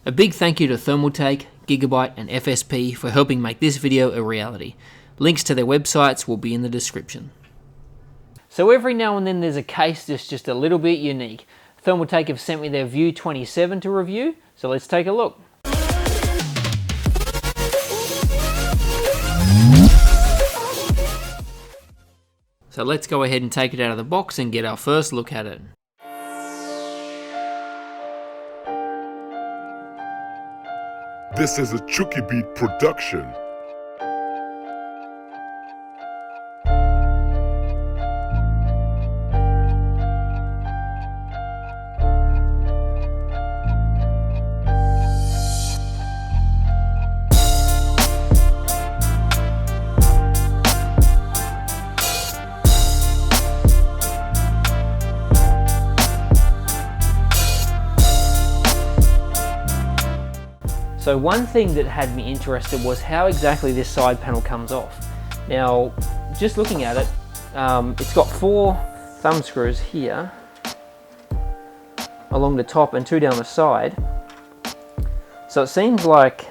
A big thank you to Thermaltake, Gigabyte and FSP for helping make this video a reality. Links to their websites will be in the description. So every now and then there's a case that's just a little bit unique. Thermaltake have sent me their View 27 to review, so let's take a look. So let's go ahead and take it out of the box and get our first look at it. This is a Gigabyte production. So one thing that had me interested was how exactly this side panel comes off. Now, just looking at it, it's got 4 thumb screws here along the top and 2 down the side. So it seems like,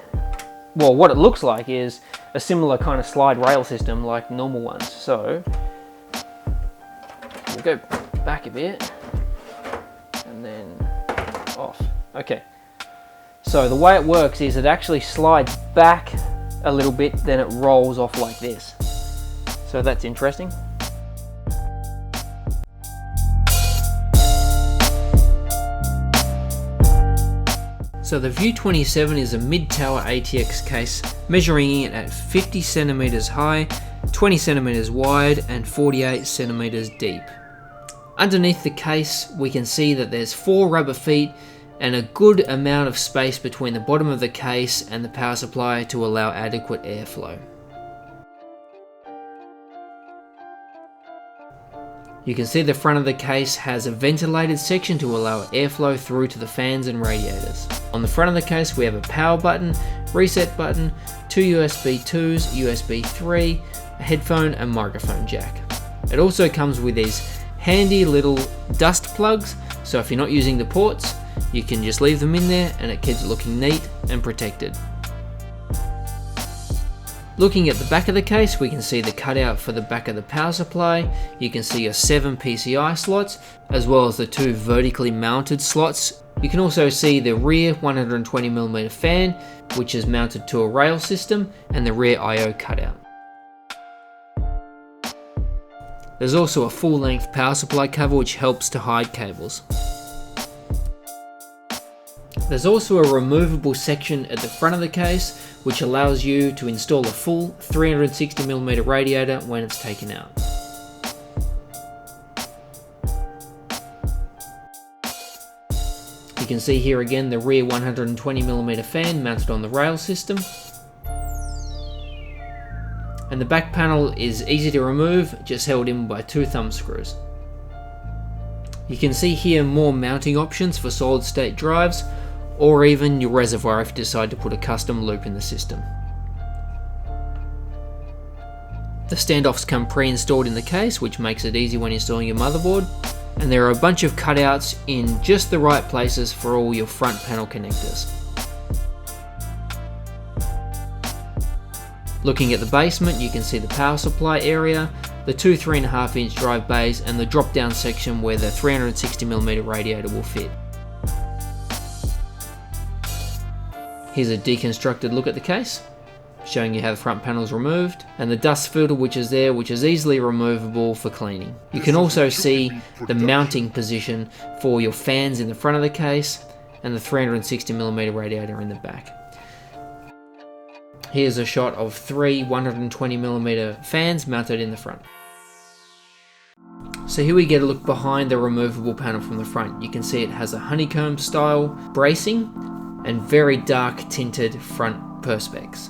well, what it looks like is a similar kind of slide rail system like normal ones. So we'll go back a bit and then off. Okay. So the way it works is it actually slides back a little bit, then it rolls off like this. So that's interesting. So the View 27 is a mid-tower ATX case, measuring it at 50 centimeters high, 20 centimeters wide and 48 centimeters deep. Underneath the case we can see that there's 4 rubber feet and a good amount of space between the bottom of the case and the power supply to allow adequate airflow. You can see the front of the case has a ventilated section to allow airflow through to the fans and radiators. On the front of the case we have a power button, reset button, 2 USB 2s, USB 3, a headphone and microphone jack. It also comes with these handy little dust plugs, so if you're not using the ports, you can just leave them in there and it keeps it looking neat and protected. Looking at the back of the case, we can see the cutout for the back of the power supply. You can see your 7 PCI slots, as well as the 2 vertically mounted slots. You can also see the rear 120mm fan, which is mounted to a rail system, and the rear I/O cutout. There's also a full-length power supply cover which helps to hide cables. There's also a removable section at the front of the case which allows you to install a full 360mm radiator when it's taken out. You can see here again the rear 120mm fan mounted on the rail system. And the back panel is easy to remove, just held in by 2 thumb screws. You can see here more mounting options for solid state drives, or even your reservoir if you decide to put a custom loop in the system. The standoffs come pre-installed in the case, which makes it easy when installing your motherboard, and there are a bunch of cutouts in just the right places for all your front panel connectors. Looking at the basement, you can see the power supply area, the 2 3.5-inch drive bays and the drop down section where the 360mm radiator will fit. Here's a deconstructed look at the case, showing you how the front panel is removed, and the dust filter which is there, which is easily removable for cleaning. You can also see the mounting position for your fans in the front of the case, and the 360mm radiator in the back. Here's a shot of 3 120mm fans mounted in the front. So here we get a look behind the removable panel from the front. You can see it has a honeycomb style bracing and very dark tinted front perspex.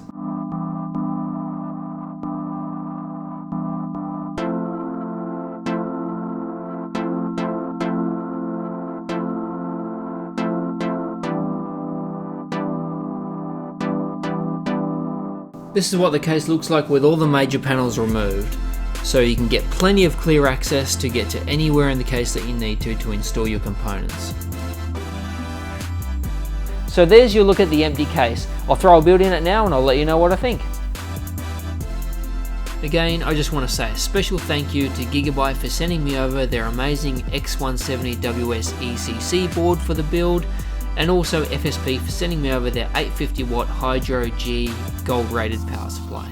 This is what the case looks like with all the major panels removed. So you can get plenty of clear access to get to anywhere in the case that you need to install your components. So there's your look at the empty case. I'll throw a build in it now and I'll let you know what I think. Again, I just want to say a special thank you to Gigabyte for sending me over their amazing X170WS ECC board for the build, and also FSP for sending me over their 850 watt Hydro G gold rated power supply.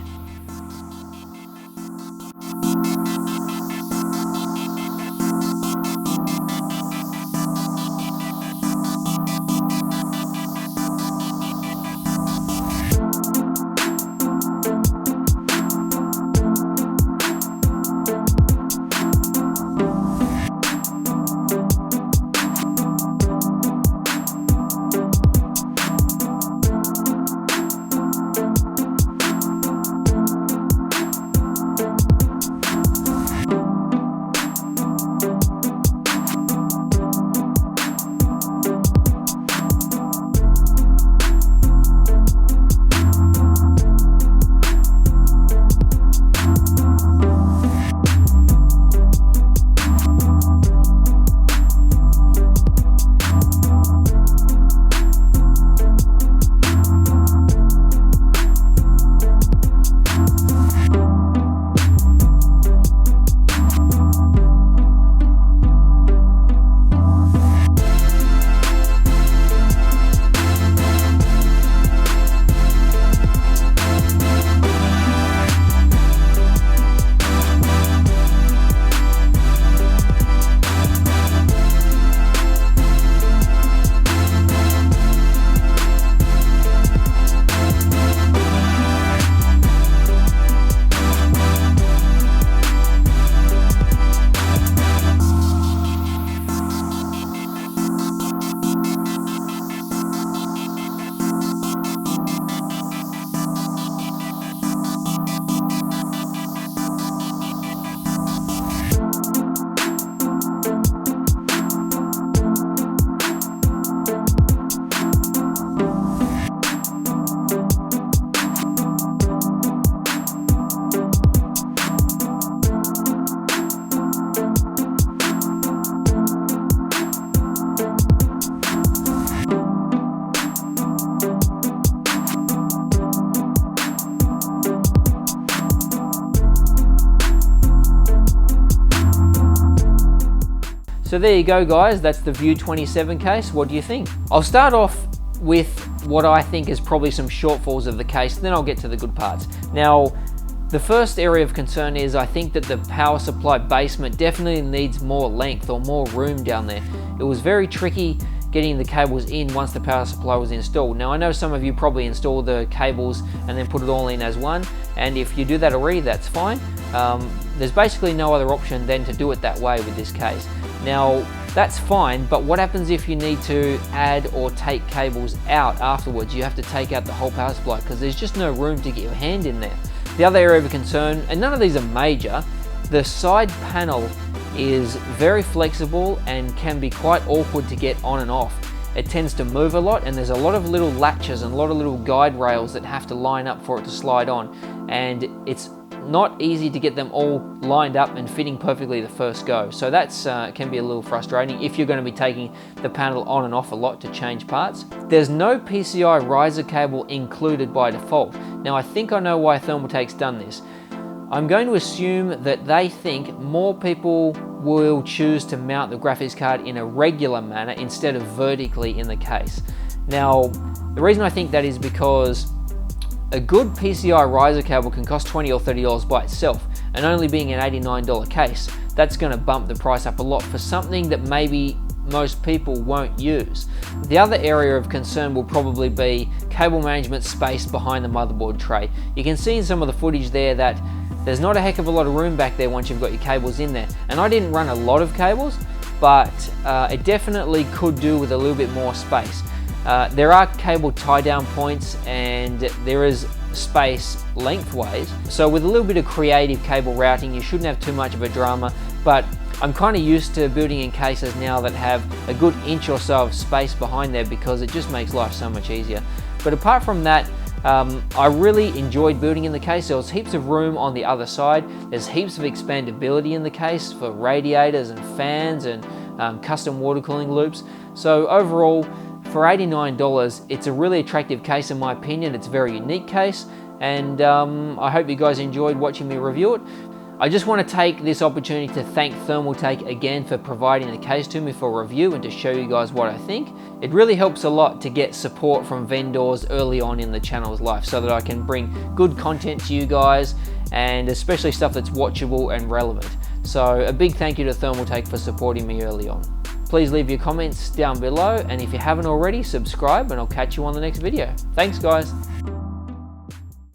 So there you go guys, that's the View 27 case. What do you think? I'll start off with what I think is probably some shortfalls of the case, then I'll get to the good parts. Now, the first area of concern is I think that the power supply basement definitely needs more length or more room down there. It was very tricky getting the cables in once the power supply was installed. Now I know some of you probably install the cables and then put it all in as one, and if you do that already, that's fine. There's basically no other option than to do it that way with this case. Now that's fine, but what happens if you need to add or take cables out afterwards? You have to take out the whole power supply because there's just no room to get your hand in there. The other area of concern, and none of these are major, the side panel is very flexible and can be quite awkward to get on and off. It tends to move a lot, and there's a lot of little latches and a lot of little guide rails that have to line up for it to slide on, and it's not easy to get them all lined up and fitting perfectly the first go. So that's can be a little frustrating if you're going to be taking the panel on and off a lot to change parts. There's no PCI riser cable included by default. Now I think I know why Thermaltake's done this. I'm going to assume that they think more people will choose to mount the graphics card in a regular manner instead of vertically in the case. Now, the reason I think that is because a good PCI riser cable can cost $20 or $30 by itself, and only being an $89 case, that's going to bump the price up a lot for something that maybe most people won't use. The other area of concern will probably be cable management space behind the motherboard tray. You can see in some of the footage there that there's not a heck of a lot of room back there once you've got your cables in there. And I didn't run a lot of cables, but it definitely could do with a little bit more space. There are cable tie down points and there is space lengthways. So with a little bit of creative cable routing, you shouldn't have too much of a drama, but I'm kind of used to building in cases now that have a good inch or so of space behind there because it just makes life so much easier. But apart from that, I really enjoyed building in the case. There was heaps of room on the other side. There's heaps of expandability in the case for radiators and fans and custom water cooling loops. So overall, for $89, it's a really attractive case in my opinion. It's a very unique case, and I hope you guys enjoyed watching me review it. I just want to take this opportunity to thank Thermaltake again for providing the case to me for review and to show you guys what I think. It really helps a lot to get support from vendors early on in the channel's life so that I can bring good content to you guys, and especially stuff that's watchable and relevant. So a big thank you to Thermaltake for supporting me early on. Please leave your comments down below, and if you haven't already, subscribe, and I'll catch you on the next video. Thanks guys.